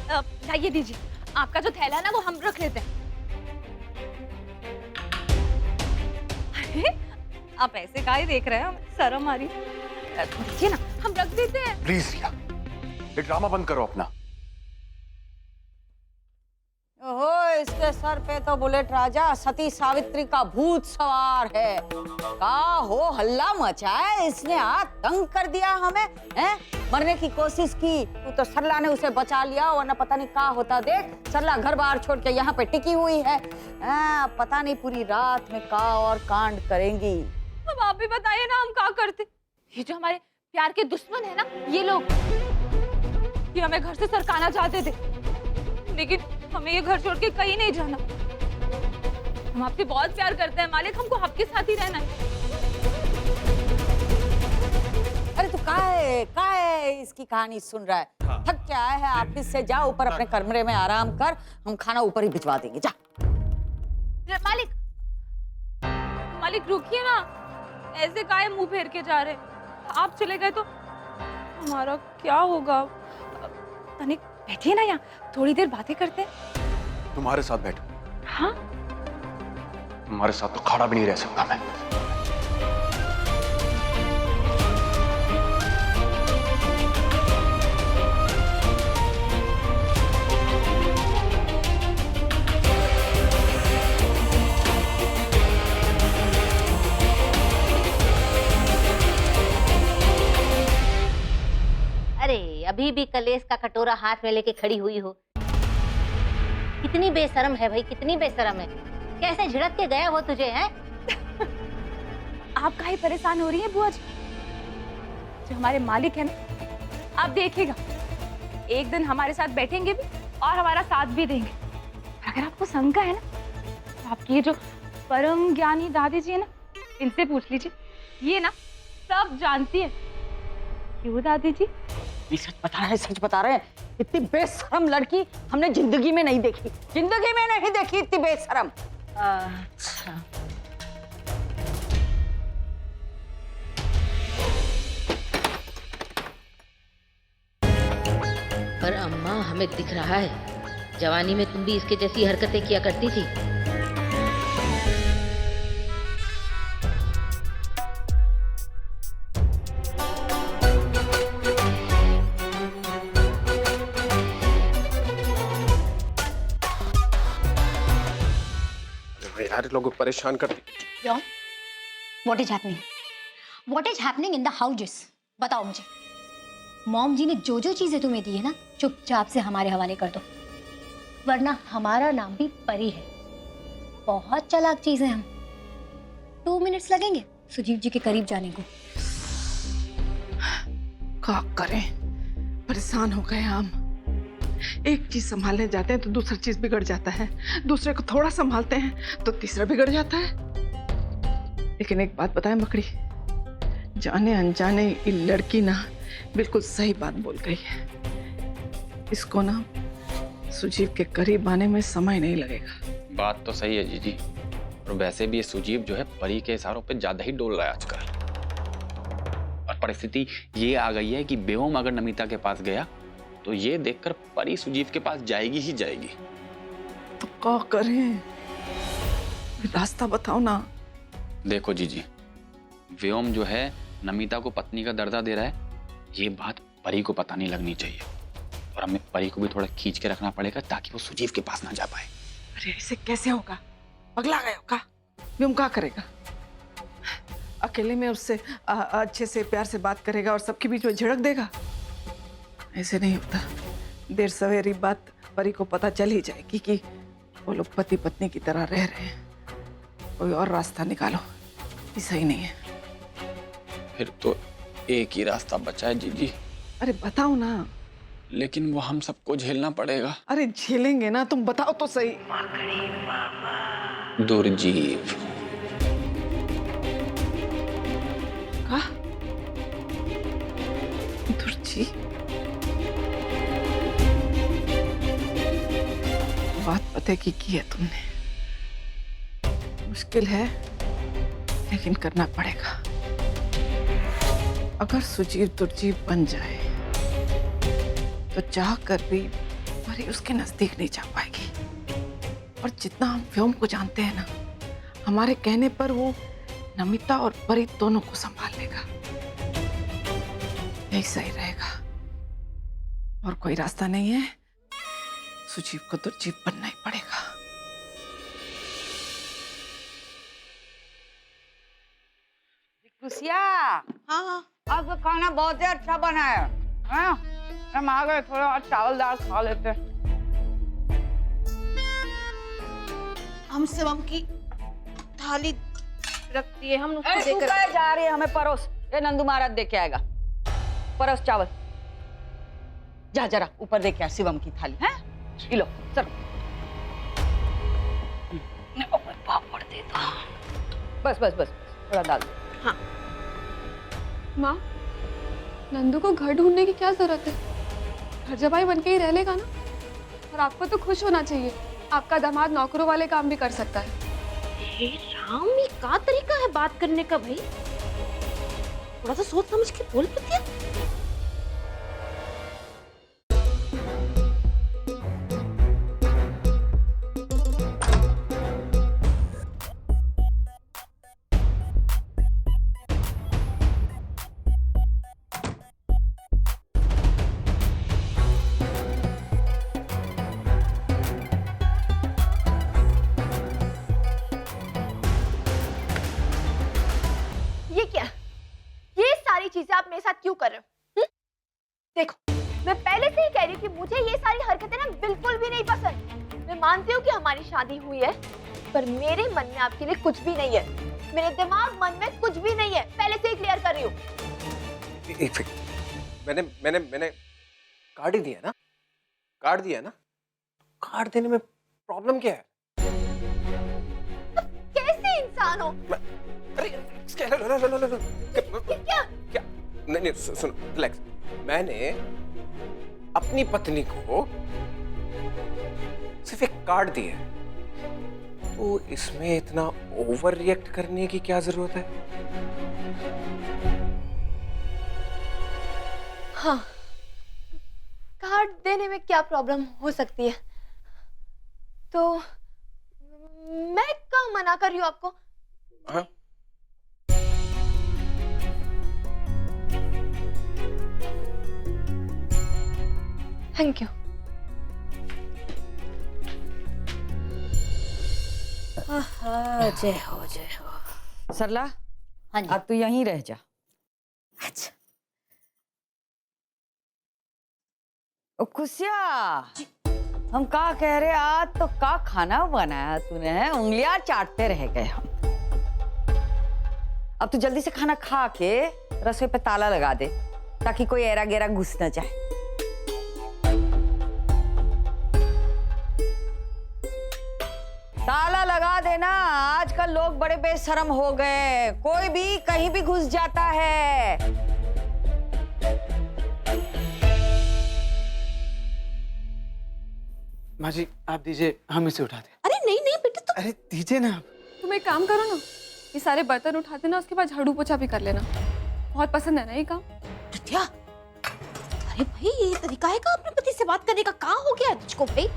ये दीजिए, आपका जो थैला है ना वो हम रख लेते हैं। अरे आप ऐसे काहे देख रहे हैं, शर्म आ रही है। देखिए ना, हम रख देते हैं। प्लीज रिया, ये ड्रामा बंद करो अपना। ओहो, इसके सर पे तो बुलेट राजा सती सावित्री का भूत सवार है। का हो हल्ला मचा है इसने, तंग कर दिया हमें, हैं? मरने की कोशिश की, तू तो सरला ने उसे बचा लिया, वरना पता नहीं क्या होता। देख सरला घर बार छोड़ के यहाँ पे टिकी हुई है, पता नहीं पूरी रात में का और कांड करेंगी। अब आप भी बताइए ना, हम क्या करते। ये जो हमारे प्यार के दुश्मन है ना, ये लोग, ये हमें घर से सरकाना चाहते थे, लेकिन हमें ये घर छोड़ के कहीं नहीं जाना। हम आपसे बहुत प्यार करते हैं मालिक, हमको आपके साथ ही रहना है। अरे तू का है इसकी कहानी सुन रहा है? थक क्या है, ऑफिस से जा, ऊपर अपने कमरे में आराम कर, हम खाना ऊपर ही भिजवा देंगे, जा। मालिक, मालिक रुकिए ना, ऐसे काहे मुंह फेर के जा रहे? आप चले गए तो हमारा क्या होगा? तनिक बैठिए ना, यहाँ थोड़ी देर बातें करते हैं। तुम्हारे साथ बैठो। हाँ? तुम्हारे साथ तो खड़ा भी नहीं रह सकता मैं। अरे अभी भी कलेश का कटोरा हाथ में लेके खड़ी हुई हो। कितनी बेशरम है भाई, कितनी बेशरम है। कैसे झिड़क के गया वो तुझे, हैं? आप काहे परेशान हो रही हैं बुआ जी? जो हमारे मालिक है ना, आप देखिएगा, एक दिन हमारे साथ बैठेंगे भी और हमारा साथ भी देंगे। अगर आपको शंका है ना, तो आपकी ये जो परम ज्ञानी दादी जी है ना, इनसे पूछ लीजिए, ये ना सब जानती है। क्यों दादी जी? ये सच बता रहे हैं, सच बता रहे हैं। इतनी बेशरम लड़की हमने जिंदगी में नहीं देखी, जिंदगी में नहीं देखी इतनी बेशरम। अच्छा, पर अम्मा हमें दिख रहा है, जवानी में तुम भी इसके जैसी हरकतें किया करती थी। यार लोग परेशान करते। John, what is happening? What is happening in the houses? बताओ मुझे। मॉम जी ने जो जो चीजें तुम्हें दी है ना, चुपचाप से हमारे हवाले कर दो, वरना हमारा नाम भी परी है। बहुत चालाक चीज है हम। 2 मिनट्स लगेंगे सुजीव जी के करीब जाने को। क्या करें, परेशान हो गए हम। एक चीज संभालने जाते हैं तो दूसरा चीज बिगड़ जाता है, दूसरे को थोड़ा संभालते हैं तो तीसरा बिगड़ जाता है। लेकिन एक बात बताएं मकड़ी, जाने अनजाने ये लड़की ना बिल्कुल सही बात बोल गई है। इसको ना सुजीव के करीब आने में समय नहीं लगेगा। बात तो सही है जीजी, और वैसे भी ये सुजीव जो है परी के इशारों पे ज्यादा ही डोल रहा है आजकल। और परिस्थिति ये आ गई है कि बेओम अगर नमिता के पास गया तो ये देखकर परी सुजीव के पास जाएगी ही जाएगी। तो क्या करें, रास्ता बताओ ना। देखो जीजी, व्योम जो है नमिता को पत्नी का दर्जा दे रहा है, ये बात परी को पता नहीं लगनी चाहिए, और हमें परी को भी थोड़ा खींच के रखना पड़ेगा ताकि वो सुजीव के पास ना जा पाए। अरे ऐसे कैसे होगा, पगला गया होगा। व्योम क्या करेगा? अकेले में उससे अच्छे से प्यार से बात करेगा और सबके बीच में झिड़क देगा? ऐसे नहीं होता। देर सवेरी बात परी को पता चल ही जाएगी कि वो लोग पति पत्नी की तरह रह रहे हैं। कोई और रास्ता निकालो, ये सही नहीं है। फिर तो एक ही रास्ता बचा है जीजी। अरे बताओ ना। लेकिन वो हम सबको झेलना पड़ेगा। अरे झेलेंगे ना, तुम बताओ तो सही। दुर्जीव। का? दुर्जीव? बात पते की है तुमने। मुश्किल है लेकिन करना पड़ेगा। अगर सुजीव दुर्जीव बन जाए तो चाह कर भी परी उसके नजदीक नहीं जा पाएगी। और जितना हम व्योम को जानते हैं ना, हमारे कहने पर वो नमिता और परी दोनों को संभाल लेगा। यही सही रहेगा। और कोई रास्ता नहीं है, सुजीव को तो जीव बनना ही पड़ेगा। खुशिया, हाँ आज का खाना बहुत ही अच्छा बना है। हाँ? हम आ गए, थोड़ा और चावल दाल खा लेते। हम शिवम की थाली रखती है, हम उसको तू देकर कहे जा रही है हमें परोस? ये नंदू महाराज दे के आएगा। परोस चावल। जा जरा ऊपर दे के आ शिवम की थाली है। लो चलो। पापड़ दे दो। बस बस बस थोड़ा डाल दो। माँ, नंदू को घर ढूंढने की क्या जरूरत है? घर जबाई बन के ही रह लेगा ना। और आपको तो खुश होना चाहिए, आपका दामाद नौकरों वाले काम भी कर सकता है। हे राम, ये का तरीका है बात करने का भाई? थोड़ा सा सोच समझ के बोल पाती है। ये क्या? ये सारी चीजें आप मेरे साथ क्यों कर रहे हो? देखो, मैं पहले से ही कह रही हूँ कि मुझे ये सारी हरकतें ना बिल्कुल भी नहीं पसंद। मैं मानती हूँ कि हमारी शादी हुई है, पर मेरे मन में आपके लिए कुछ भी नहीं है। मेरे दिमाग मन में कुछ भी नहीं है, पहले से ही क्लियर कर रही हूँ। एक सेकंड, मैंने कार्ड ही दिया ना, कार्ड दिया ना। कार्ड देने में प्रॉब्लम क्या है? कैसे इंसान हो? अरे क्या क्या? नहीं सुनो, रिलैक्स। मैंने अपनी पत्नी को सिर्फ एक कार्ड दिया है, तो इसमें इतना ओवर रिएक्ट करने की क्या जरूरत है? हाँ, कार्ड देने में क्या प्रॉब्लम हो सकती है? तो मैं कहाँ मना कर रही हूँ आपको? हाँ? Thank you. जय हो जय हो। सरला, हाँ जी। अब तू यहीं रह जा। अच्छा, ओ खुशिया, हम का कह रहे, आज तो का खाना बनाया तूने है? उंगलियां चाटते रह गए हम। अब तू जल्दी से खाना खा के रसोई पे ताला लगा दे, ताकि कोई एरा गेरा घुस न जाए। ताला लगा देना, आजकल लोग बड़े बेशर्म हो गए, कोई भी कहीं भी घुस जाता है। माँ जी आप दीजिए, हम इसे उठा दें। अरे नहीं नहीं बेटा, तो अरे दीजिए ना। तुम एक काम करो ना, ये सारे बर्तन उठा देना, उसके बाद झाड़ू पोछा भी कर लेना। बहुत पसंद है ना ये काम। विद्या, अरे भाई ये तरीका है का अपने पति से बात करने का? कहाँ हो गया तुझको भाई?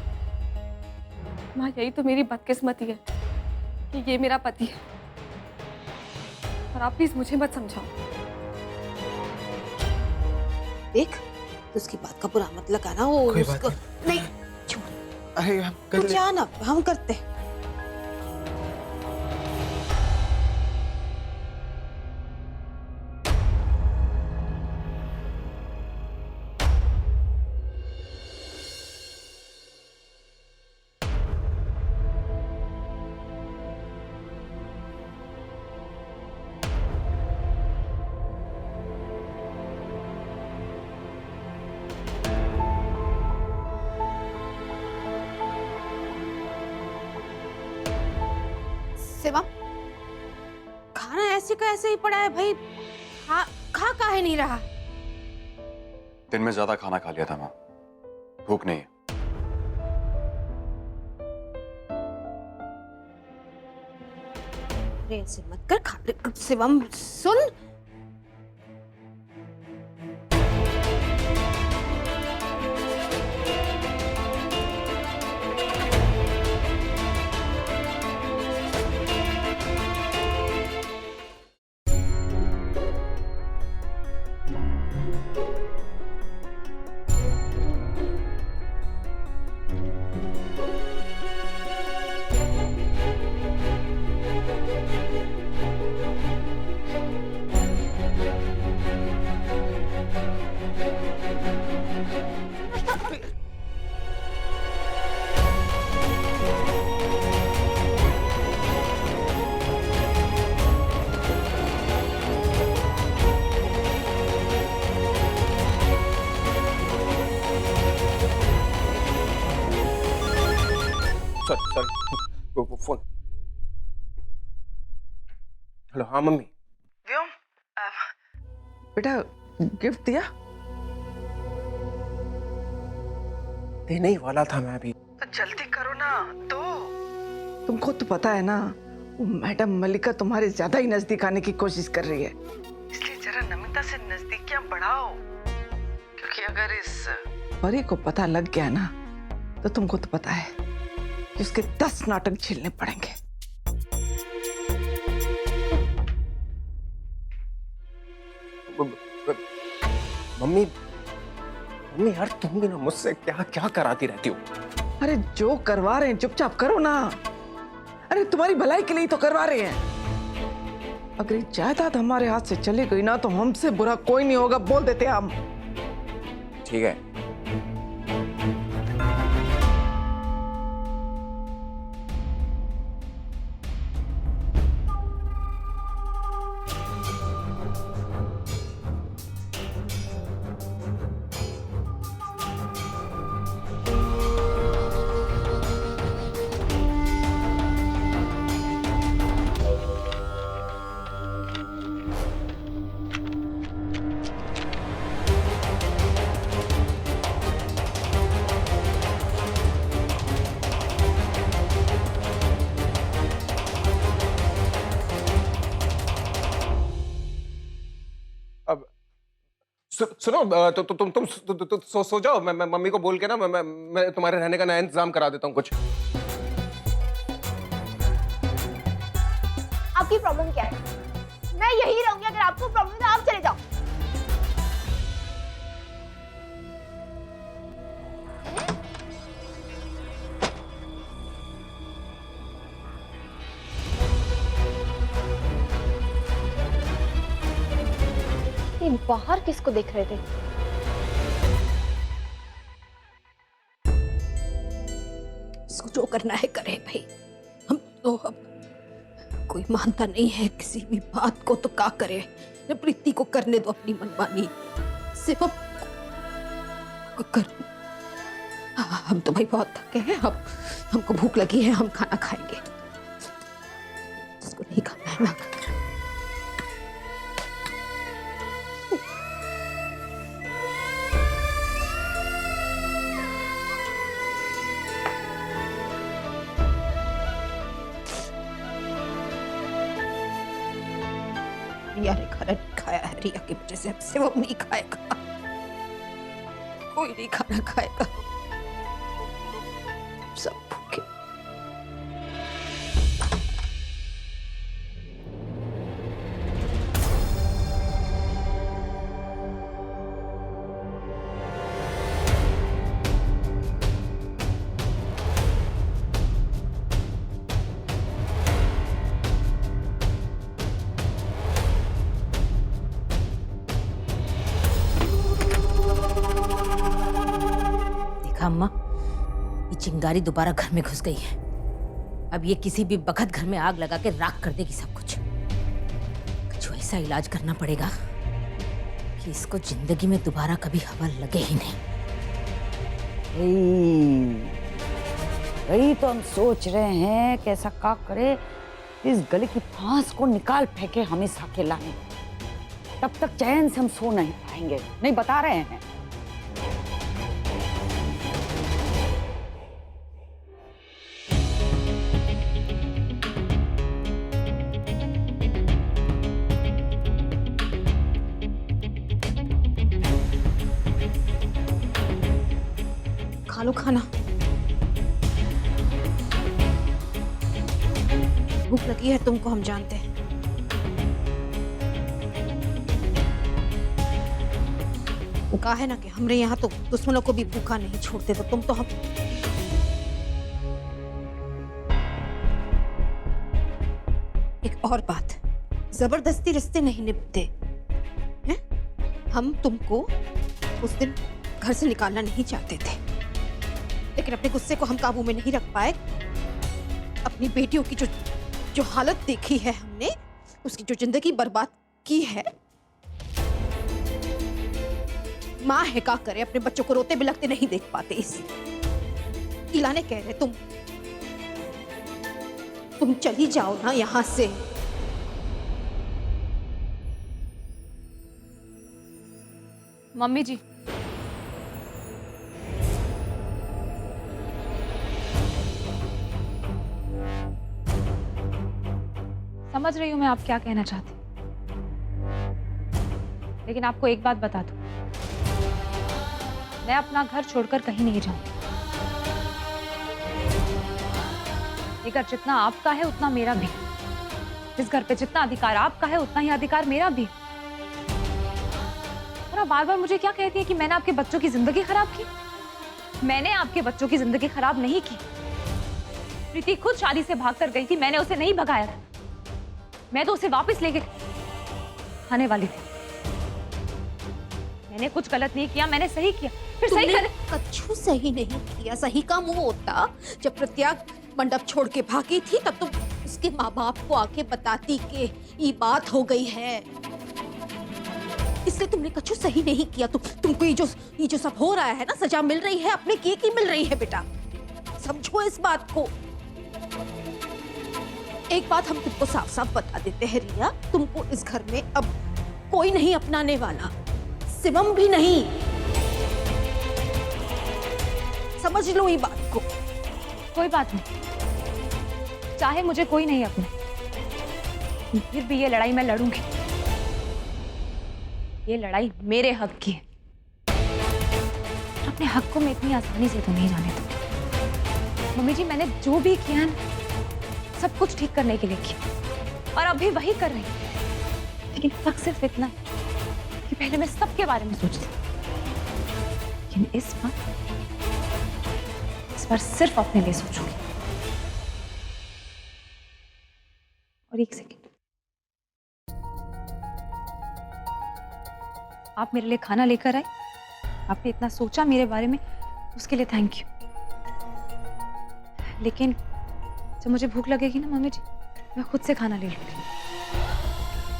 माँ, यही तो मेरी बदकिस्मती है कि ये मेरा पति है। और आप प्लीज मुझे मत समझाओ। देख, तो उसकी बात का बुरा मत लगाना। वो कोई बात उसको नहीं, अरे हम तू कर ले। जा ना, हम करते। शिवम, खाना ऐसे का ऐसे ही पड़ा है भाई। खा काहे नहीं रहा? दिन में ज्यादा खाना खा लिया था माँ, भूख नहीं है। अरे ऐसे मत कर, खा। शिवम सुन, सॉरी फोन। हेलो, हाँ मम्मी। व्योम, बेटा गिफ्ट दिया? देने ही वाला था मैं अभी। तो जल्दी करो ना, दो। तुमको तो पता है ना, वो मैडम मल्लिका तुम्हारे ज्यादा ही नजदीक आने की कोशिश कर रही है, इसलिए जरा नमिता से नजदीकियां बढ़ाओ, क्योंकि अगर इस परी को पता लग गया ना, तो तुमको तो पता है कि उसके 10 नाटक झेलने पड़ेंगे। मम्मी मम्मी यार, तुम भी ना मुझसे क्या क्या कराती रहती हो। अरे जो करवा रहे हैं चुपचाप करो ना। अरे तुम्हारी भलाई के लिए तो करवा रहे हैं। अगर ये जायदाद हमारे हाथ से चली गई ना, तो हमसे बुरा कोई नहीं होगा, बोल देते हम। ठीक है। सुनो, तो तुम सो जाओ। मैं मम्मी को बोल के ना मैं तुम्हारे रहने का नया इंतजाम करा देता हूँ कुछ। आपकी प्रॉब्लम क्या है? मैं यही रहूंगी। अगर आपको प्रॉब्लम है तो आप चले जाओ। ये बाहर किसको देख रहे थे? इसको जो करना है करे भाई। हम तो अब कोई मानता नहीं है किसी भी बात को, तो क्या करे? प्रीति को करने दो अपनी मनमानी। सिर्फ कर। हम तो भाई बहुत थके हैं। अब हमको भूख लगी है, हम खाना खाएंगे। इसको नहीं खाना है ना। रिया ने खाना नहीं खाया है। रिया की वजह से हमसे वो नहीं खाएगा। कोई नहीं खाना खाएगा। सब भूखे। अम्मा, ये चिंगारी दोबारा घर में घुस गई है। अब ये किसी भी वक्त घर में आग लगा के राख कर देगी सब कुछ। कुछ ऐसा इलाज करना पड़ेगा कि इसको जिंदगी में दोबारा कभी हवा लगे ही नहीं। यही तो हम सोच रहे हैं कि ऐसा क्या करे, इस गले की फांस को निकाल फेंके हमेशा के लाने। तब तक चैन से हम सो नहीं पाएंगे। नहीं बता रहे हैं। खा लो खाना। भूख लगी है तुमको, हम जानते हैं। कहा है ना कि हमरे यहाँ तो दुश्मनों को भी भूखा नहीं छोड़ते, तो तुम तो हम। एक और बात, जबरदस्ती रिश्ते नहीं निभते हैं। हम तुमको उस दिन घर से निकालना नहीं चाहते थे, लेकिन अपने गुस्से को हम काबू में नहीं रख पाए। अपनी बेटियों की जो हालत देखी है हमने, उसकी जो जिंदगी बर्बाद की है। माँ है, क्या करे, अपने बच्चों को रोते बिलखते नहीं देख पाते। इस इलाने कह रहे तुम तुम चली जाओ ना यहाँ से। मम्मी जी, समझ रही हूं मैं आप क्या कहना चाहती, लेकिन आपको एक बात बता दूं, मैं अपना घर छोड़कर कहीं नहीं जाऊंगी। ये घर जितना आपका है उतना मेरा भी। इस घर पे जितना अधिकार आपका है उतना ही अधिकार मेरा भी। और आप बार बार मुझे क्या कहती है कि मैंने आपके बच्चों की जिंदगी खराब की? मैंने आपके बच्चों की जिंदगी खराब नहीं की। प्रीति खुद शादी से भाग कर गई थी, मैंने उसे नहीं भगाया था। मैं तो उसे वापस लेके आने वाली थी। मैंने कुछ गलत नहीं किया, मैंने सही किया। फिर सही तुमने कर... कछु सही नहीं किया। सही काम वो होता जब प्रत्याग मंडप छोड़ के भागी थी, तब तुम उसके माँ बाप को आके बताती कि ये बात हो गई है। इसलिए तुमने कछु सही नहीं किया। तुमको ये जो सब हो रहा है ना, सजा मिल रही है, अपने की मिल रही है बेटा। समझो इस बात को। एक बात हम तुमको साफ साफ बता देते हैं रिया, तुमको इस घर में अब कोई नहीं अपनाने वाला, शिवम भी नहीं। समझ लो ये बात को। कोई बात नहीं, चाहे मुझे कोई नहीं अपने, फिर भी ये लड़ाई मैं लड़ूंगी। ये लड़ाई मेरे हक की है। अपने हक को मैं इतनी आसानी से तो नहीं जाने दूंगी। मम्मी जी, मैंने जो भी किया ना, सब कुछ ठीक करने के लिए किया, और अभी वही कर रही हूं। लेकिन फर्क सिर्फ इतना है कि पहले मैं सबके बारे में सोचती, लेकिन इस बार सिर्फ अपने लिए सोचूंगी। और एक सेकेंड, आप मेरे लिए खाना लेकर आए, आपने इतना सोचा मेरे बारे में, उसके लिए थैंक यू। लेकिन जब मुझे भूख लगेगी ना मम्मी जी, मैं खुद से खाना ले लूंगी,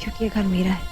क्योंकि ये घर मेरा है।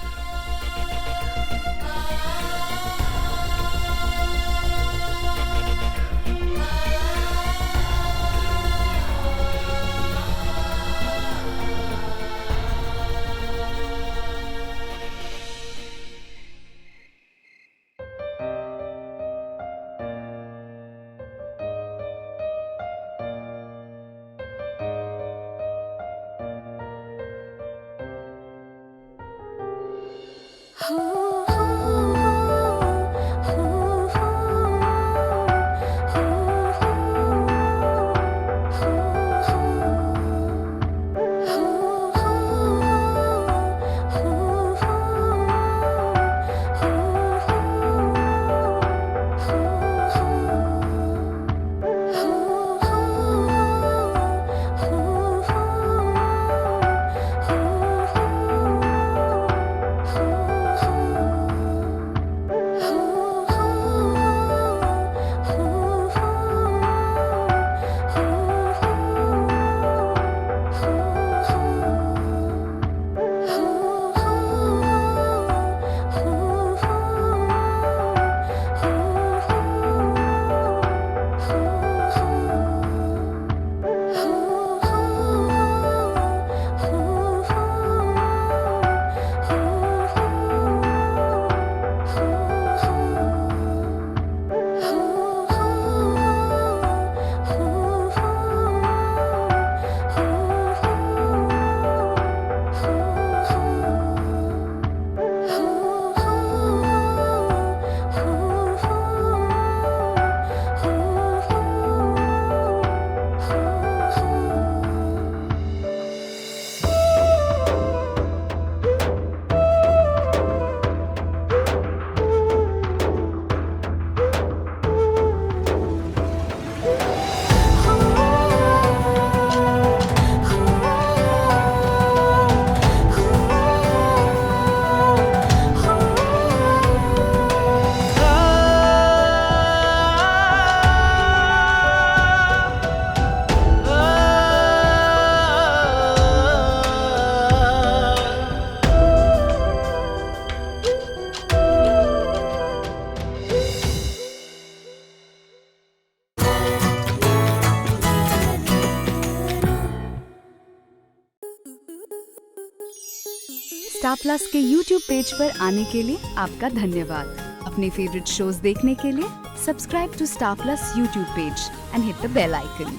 स्टार प्लस के YouTube पेज पर आने के लिए आपका धन्यवाद। अपने फेवरेट शोज देखने के लिए subscribe to Star Plus YouTube page and hit the bell icon.